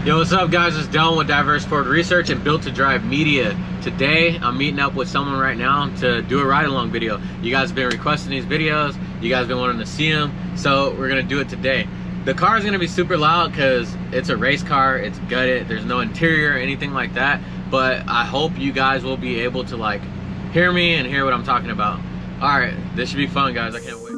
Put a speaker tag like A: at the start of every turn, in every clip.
A: Yo, what's up guys? It's Dylan with Diverse Ford Research and Built to Drive Media. Today, I'm meeting up with someone right now to do a ride-along video. You guys have been requesting these videos. You guys have been wanting to see them. So we're gonna do it today. The car is gonna be super loud because it's a race car. It's gutted. There's no interior or anything like that. But I hope you guys will be able to like hear me and hear what I'm talking about. All right, this should be fun, guys. I can't wait.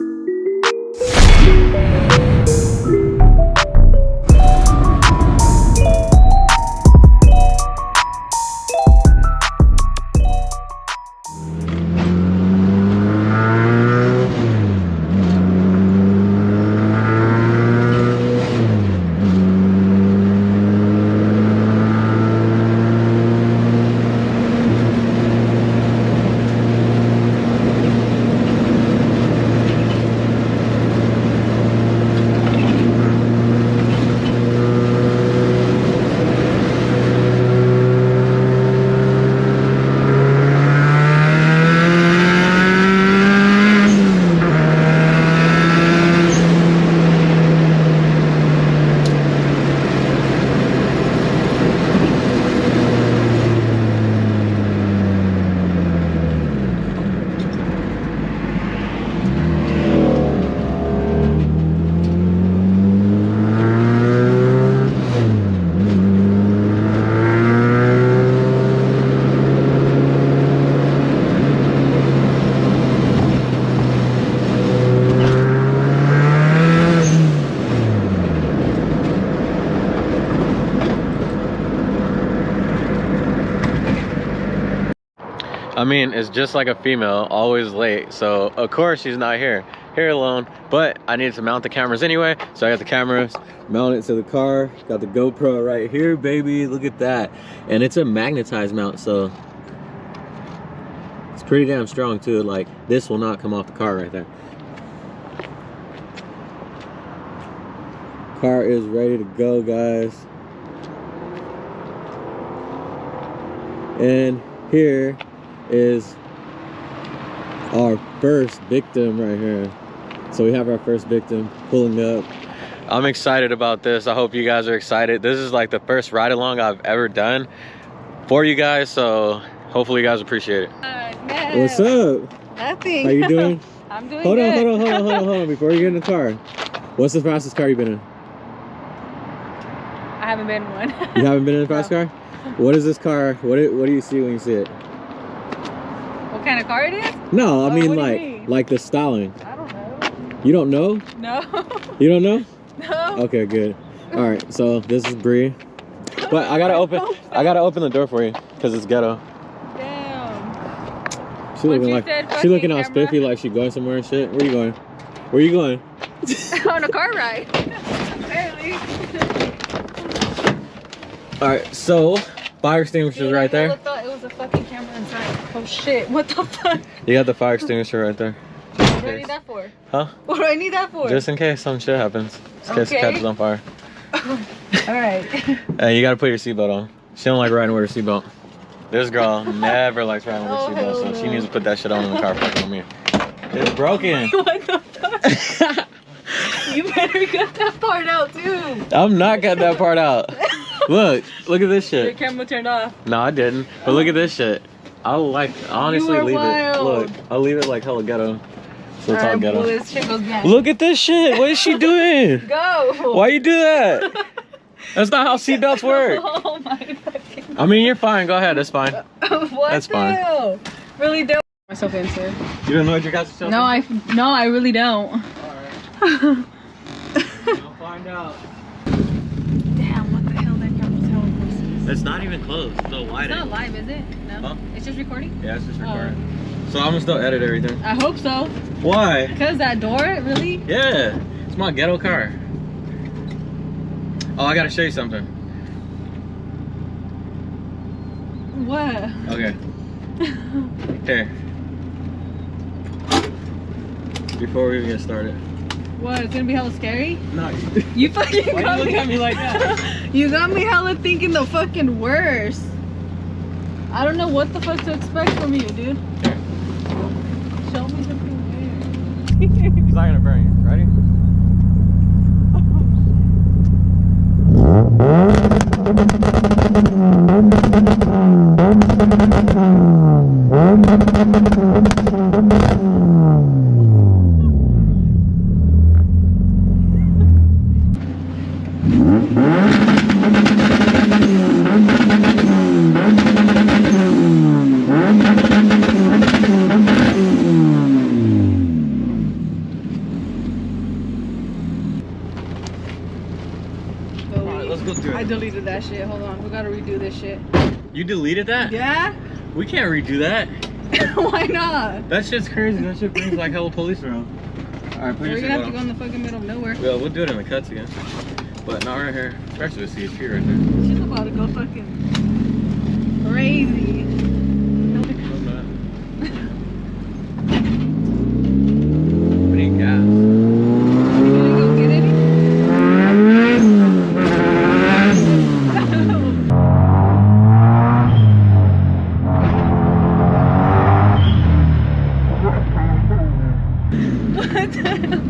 A: I mean, it's just like a female, always late. So of course she's not here alone, but I needed to mount the cameras anyway. So I got the cameras mounted to the car. Got the GoPro right here, baby. Look at that. And it's a magnetized mount, so it's pretty damn strong too. Like, this will not come off the car right there. Car is ready to go, guys. And here is our first victim right here. So we have our first victim pulling up. I'm excited about this. I hope you guys are excited. This is like the first ride along I've ever done for you guys, so hopefully you guys appreciate it.
B: No.
A: What's up?
B: Nothing.
A: How you doing?
B: I'm doing
A: hold
B: good.
A: on before you get in the car. What's the fastest car you've been in?
B: I haven't been in one.
A: You haven't been in a fast car? What is this car? What do you see when you see it?
B: What kind of car it is?
A: No, I mean
B: what do you
A: like
B: mean?
A: like the styling.
B: I don't know.
A: You don't know?
B: No.
A: You don't know?
B: No.
A: Okay, good. All right, so this is Bree. But I gotta open the door for you because it's ghetto.
B: Damn.
A: She looking
B: she
A: looking all
B: camera?
A: spiffy like she going somewhere and shit. Where you going? Where you going?
B: On a car ride. Apparently.
A: All right, so fire extinguisher's right there.
B: I thought it was a fucking camera inside. Oh shit! What the fuck?
A: You got the fire extinguisher right there.
B: What do I need that for?
A: Huh?
B: What do I need that for?
A: Just in case some shit happens. Just in case it
B: Okay.
A: catches on fire.
B: All right.
A: Hey, you gotta put your seatbelt on. She don't like riding with her seatbelt. This girl never likes riding with her seatbelt, so she needs to put that shit on in the car fucking with me. It's broken.
B: What the fuck? You better cut that part out too.
A: I'm not cutting that part out. Look at this
B: Your
A: shit.
B: camera turned off.
A: No, I didn't. But look at this shit. I'll honestly
B: You are
A: leave
B: wild.
A: it. Look, I'll leave it like hella ghetto. So it's all
B: Alright,
A: ghetto.
B: well, this shit goes behind.
A: Look at this shit. What is she doing?
B: Go.
A: Why you do that? That's not how seatbelts work.
B: Oh my fucking.
A: I mean, you're fine. Go ahead. That's fine.
B: What
A: That's
B: the
A: fine.
B: hell? Really don't. Myself into.
A: You don't know what your guys are
B: No, I really don't.
A: Alright. You'll find out.
B: Damn, what the hell that camera's hell close.
A: It's not even closed. It's still
B: It's not live, is it? No.
A: Huh?
B: It's just recording?
A: Yeah, it's just recording. So I'm gonna still edit everything.
B: I hope so.
A: Why?
B: Because that door, really?
A: Yeah. It's my ghetto car. Oh, I gotta show you something.
B: What?
A: Okay. Here. Before we even get started.
B: What? It's gonna be hella scary?
A: No.
B: You fucking
A: Why
B: got
A: you
B: me.
A: look at me like that?
B: You got me hella thinking the fucking worst. I don't know what the fuck to expect from you, dude.
A: Here.
B: Show me something weird.
A: It's not gonna burn you. Ready? Let's go through it.
B: I deleted that shit. Hold on. We gotta redo this shit.
A: You deleted that?
B: Yeah?
A: We can't redo that.
B: Why not?
A: That shit's crazy. That shit brings like hella police around. Alright, put your
B: We're gonna have to
A: seatbelt
B: go in the fucking middle of nowhere.
A: on. Well, we'll do it in the cuts again. But not right here. Especially the CHP right there.
B: She's about to go fucking crazy.
A: We need gas.
B: You gonna go get any? What the hell?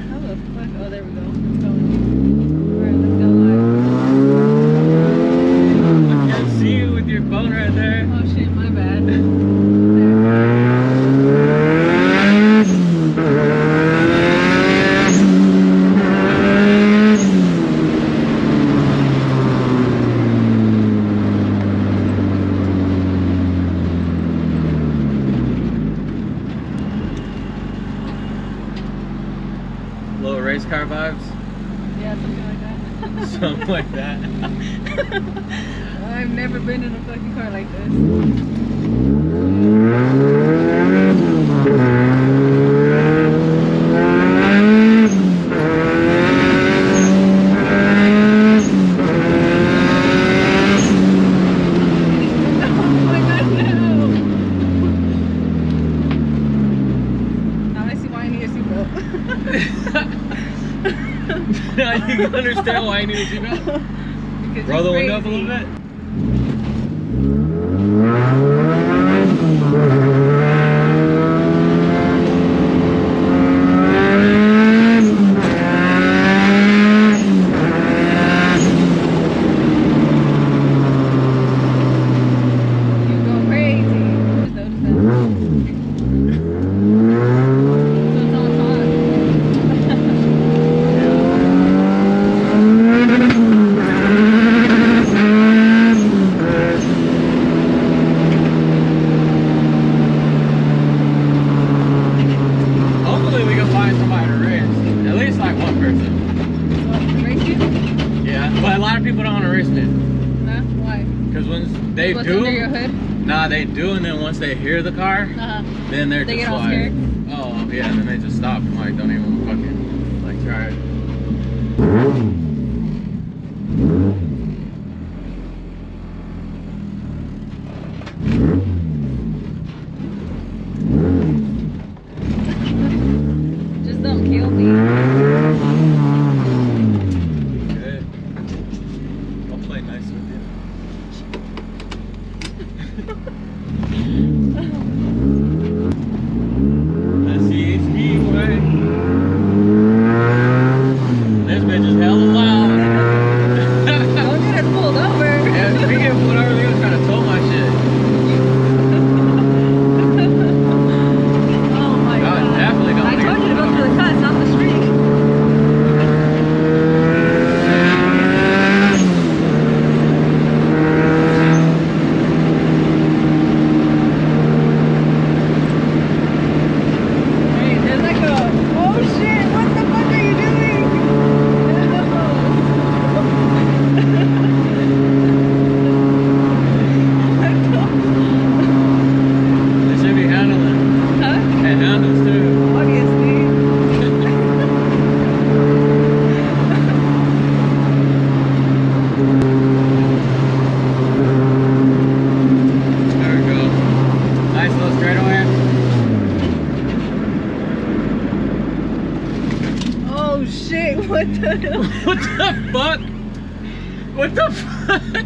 B: How the fuck? Oh, there we go. It's going. Alright, let's go live.
A: I can't see you with your phone right there.
B: Oh shit, my bad.
A: Little race car vibes.
B: Yeah, something like that.
A: Something like that.
B: I've never been in a fucking car like this. Oh my god, no! Now I see why I need a seatbelt.
A: Now you can understand why I need a seatbelt.
B: Because
A: Roll the
B: you're
A: window up a
B: crazy.
A: little bit.
B: You go crazy. Just notice that. So it's all hot.
A: Hopefully we can find somebody to race. At least like one person.
B: What, race you?
A: Yeah. But a lot of people don't want to race me.
B: Huh? Why?
A: Because when they
B: What's
A: do,
B: under your hood?
A: nah, they do, and then once they hear the car,
B: Uh-huh.
A: then they're
B: They
A: just
B: get all
A: like,
B: scared?
A: oh yeah, and then they just stop and like don't even fucking like try it.
B: Just don't kill me.
A: Good. I'll play nice with you. That CHP way. This bitch is hella loud.
B: Don't get us pulled over.
A: Yeah, if we get pulled over, they're gonna try to tow my shit.
B: Oh my
A: God,
B: god.
A: definitely don't
B: I
A: get
B: told you to go
A: pulled
B: to the cuts, not the street. Hey, there's like a. Oh shit, what the fuck are you doing?
A: They should be handling.
B: Huh?
A: And handles too.
B: Obviously.
A: There we go. Nice little straightaway.
B: Oh shit, what the hell?
A: What the fuck? What the fuck?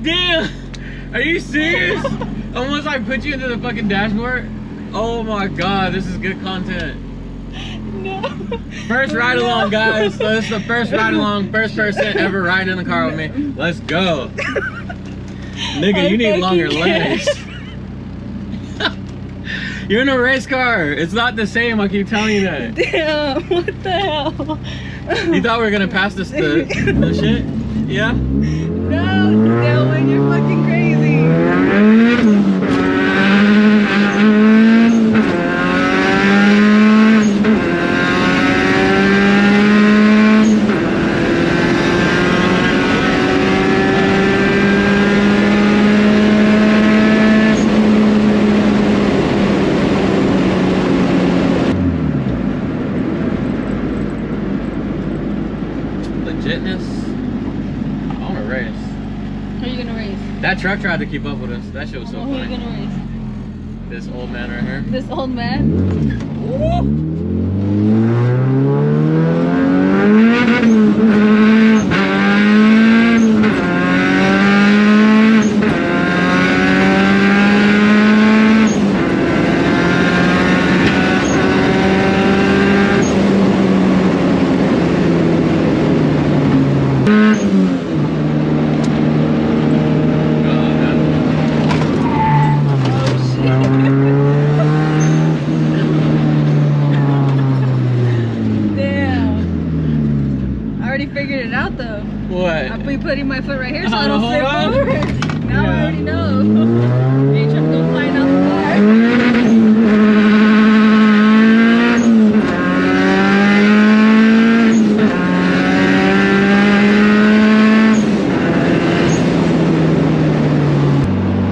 A: Damn! Are you serious? Almost like put you into the fucking dashboard? Oh my god, this is good content.
B: No.
A: First ride along, guys. So this is the first ride along, first person ever riding in the car with me. Let's go. Nigga, you need longer legs. You're in a race car. It's not the same, I keep telling you that.
B: Damn, what the hell?
A: You thought we were gonna pass this the shit? Yeah?
B: No, Dylan, you're fucking crazy.
A: Legitness. I wanna race.
B: Who are you gonna race?
A: That truck tried to keep up with us. That shit was so
B: Who are you
A: funny.
B: gonna race?
A: This old man right here.
B: This old man? Figured it out though.
A: What?
B: I'll be putting my foot right here so I
A: Oh,
B: don't
A: hold
B: slip
A: on.
B: forward. Now I
A: Yeah.
B: already know. You ain't trying to go flying out the car.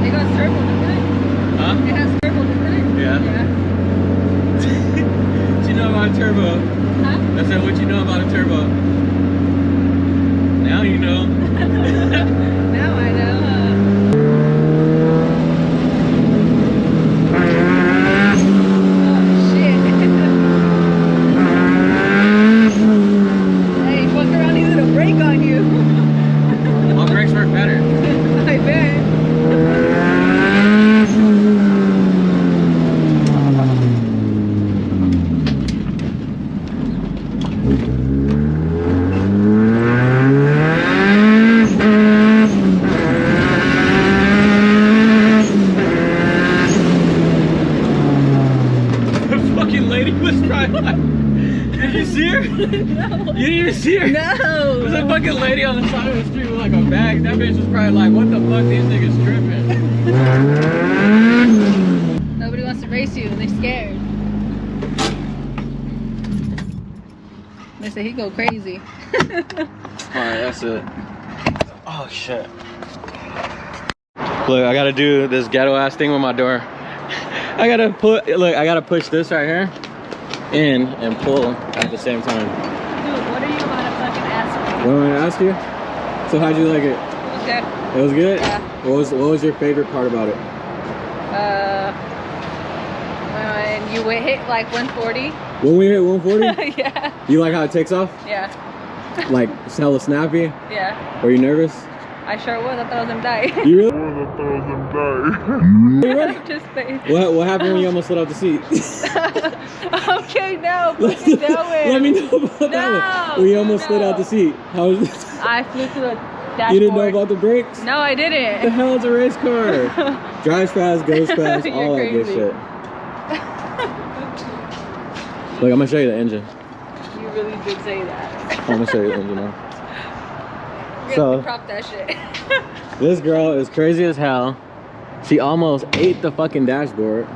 B: They got turbo, didn't it?
A: Huh?
B: It has turbo, didn't it?
A: Yeah. What you know about a turbo?
B: Huh?
A: I said, what you know about a turbo? Now you know.
B: Now I know, Oh shit. Hey, fuck around, he's gonna brake on you.
A: My brakes work better.
B: I bet.
A: Did you see her?
B: No.
A: You didn't even see her?
B: No.
A: There's a fucking lady on the side of the street with like a bag. That bitch was probably like, what the fuck, these niggas tripping?
B: Nobody wants to race you. They're scared. They say he go crazy.
A: Alright, that's it. Oh shit. Look, I gotta do this ghetto ass thing with my door. I gotta push this right here in and pull at the same time.
B: Dude, what are you about to fucking ask
A: What am I gonna ask you? So how'd you like it?
B: me? Okay.
A: It was good?
B: Yeah.
A: What was your favorite part about it?
B: When you hit like 140.
A: When we hit 140?
B: Yeah.
A: You like how it takes off?
B: Yeah.
A: Like it's hella snappy?
B: Yeah.
A: Were you nervous?
B: I sure was. I thought I was gonna die.
A: You really?
B: Just saying.
A: What happened when you almost slid out the seat?
B: Okay, no.
A: let,
B: Fucking do it.
A: let me know about that one. When you almost slid out the seat. How was it?
B: I flew to the dashboard.
A: You didn't know about the brakes?
B: No, I
A: What the
B: didn't.
A: hell is a race car? Drives fast, goes fast,
B: You're
A: all that good
B: crazy.
A: shit. Look, I'm gonna show you the engine.
B: You really did say that.
A: I'm gonna show you the engine now.
B: You're
A: So-
B: gonna crop that shit.
A: This girl is crazy as hell. She almost ate the fucking dashboard.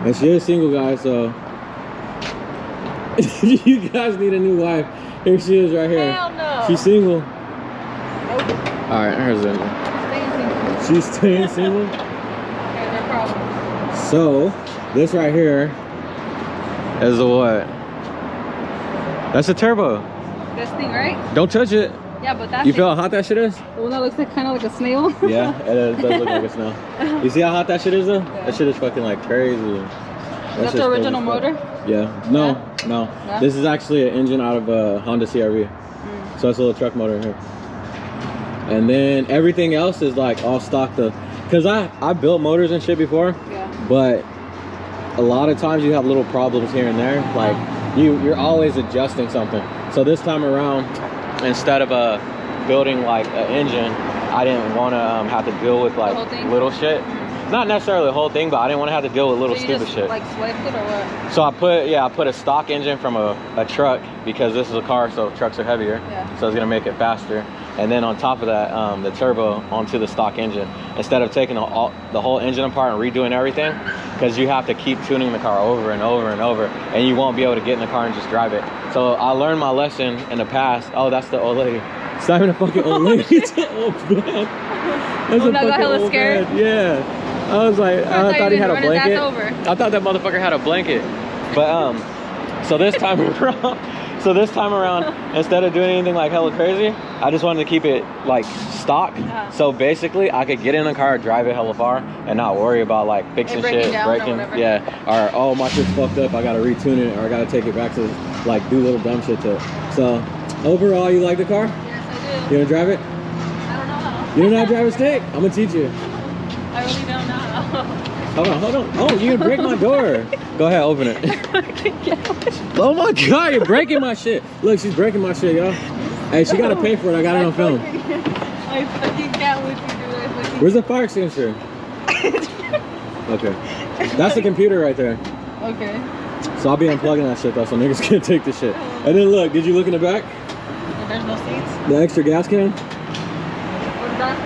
A: And she is single, guys, so you guys need a new wife. Here she is right here.
B: Hell no.
A: She's single.
B: Nope.
A: Alright, here's the engine.
B: Staying single.
A: She's staying single.
B: Okay, no problem.
A: So, this right here is the what? That's a turbo.
B: This thing, right?
A: Don't touch it.
B: Yeah, but that
A: You
B: thing,
A: feel how hot that shit is?
B: the one that looks like kind of like a snail.
A: Yeah, it does look like a snail. You see how hot that shit is though?
B: Yeah.
A: That shit is fucking like crazy.
B: Is that the original motor?
A: Yeah. No. This is actually an engine out of a Honda CR-V. So it's a little truck motor here. And then everything else is like all stock. Because I built motors and shit before.
B: Yeah.
A: But a lot of times you have little problems here and there. Like you're always adjusting something. So this time around, instead of building like an engine, I didn't want to have to deal with like little shit. Not necessarily the whole thing, but I didn't want to have to deal with little stupid shit.
B: Like swiped it or what?
A: So I put a stock engine from a truck, because this is a car, so trucks are heavier.
B: Yeah.
A: So it's gonna make it faster. And then on top of that, the turbo onto the stock engine. Instead of taking the whole engine apart and redoing everything, because you have to keep tuning the car over and over and over, and you won't be able to get in the car and just drive it. So I learned my lesson in the past. Oh, that's the old lady. It's not even a fucking old lady. It's an old man. That's a fucking old man. Yeah. I was like, I thought he had a blanket. I thought that motherfucker had a blanket. But so this time around, instead of doing anything like hella crazy, I just wanted to keep it like stock. So basically I could get in the car, drive it hella far, and not worry about like fixing shit, breaking. Yeah. Or oh, my shit's fucked up, I gotta retune it, or I gotta take it back to like do little dumb shit to it. So overall, you like the car?
B: Yes, I do.
A: You wanna drive it?
B: I don't know how.
A: You don't know how to drive a stick? I'm gonna teach you.
B: I really don't know.
A: Hold on. Oh, you can break my door. Go ahead, open it. Oh my god, you're breaking my shit. Look, she's breaking my shit, y'all. Hey, she gotta pay for it. I got it on film.
B: I fucking can't let you do it.
A: Where's the fire extinguisher? Okay. That's the computer right there.
B: Okay.
A: So I'll be unplugging that shit though, so niggas can't take the shit. And then look, did you look in the back?
B: There's no seats?
A: The extra gas can?
B: What is that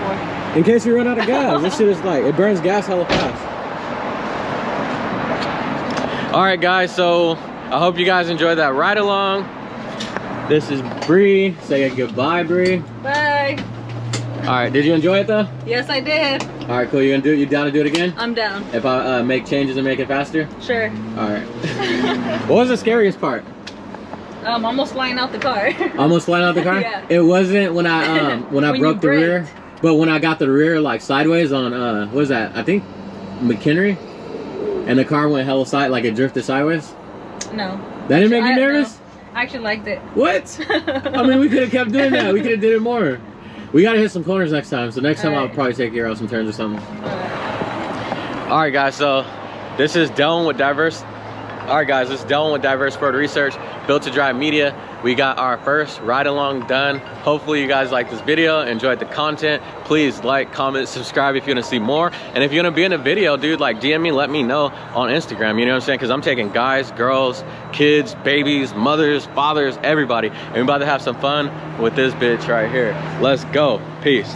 B: for?
A: In case you run out of gas. This shit is like, it burns gas hella fast. All right, guys, so I hope you guys enjoyed that ride along. This is Bree. Say a goodbye, Bree.
B: Bye.
A: All right, did you enjoy it though?
B: Yes, I did.
A: All right, cool. You gonna do it? You down to do it again?
B: I'm down.
A: If I make changes and make it faster?
B: Sure.
A: All right. What was the scariest part?
B: Almost flying out the car.
A: Almost flying out the car?
B: Yeah.
A: It wasn't when I when I broke the rear, but when I got the rear like sideways on what was that? I think McHenry, and the car went hella side, like it drifted sideways.
B: No.
A: That didn't make you nervous?
B: No. I actually liked it.
A: What? I mean, we could have kept doing that. We could have did it more. We gotta hit some corners next time. So next time I'll probably take you out some turns or something. All right, guys. So this is Dylan with Diverse. All right, guys. This is Dylan with Diverse Ford Research, Built to Drive Media. We got our first ride along done. Hopefully you guys like this video, enjoyed the content. Please like, comment, subscribe if you want to see more. And if you want to be in a video, dude, like DM me, let me know on Instagram. You know what I'm saying? Because I'm taking guys, girls, kids, babies, mothers, fathers, everybody. And we're about to have some fun with this bitch right here. Let's go. Peace.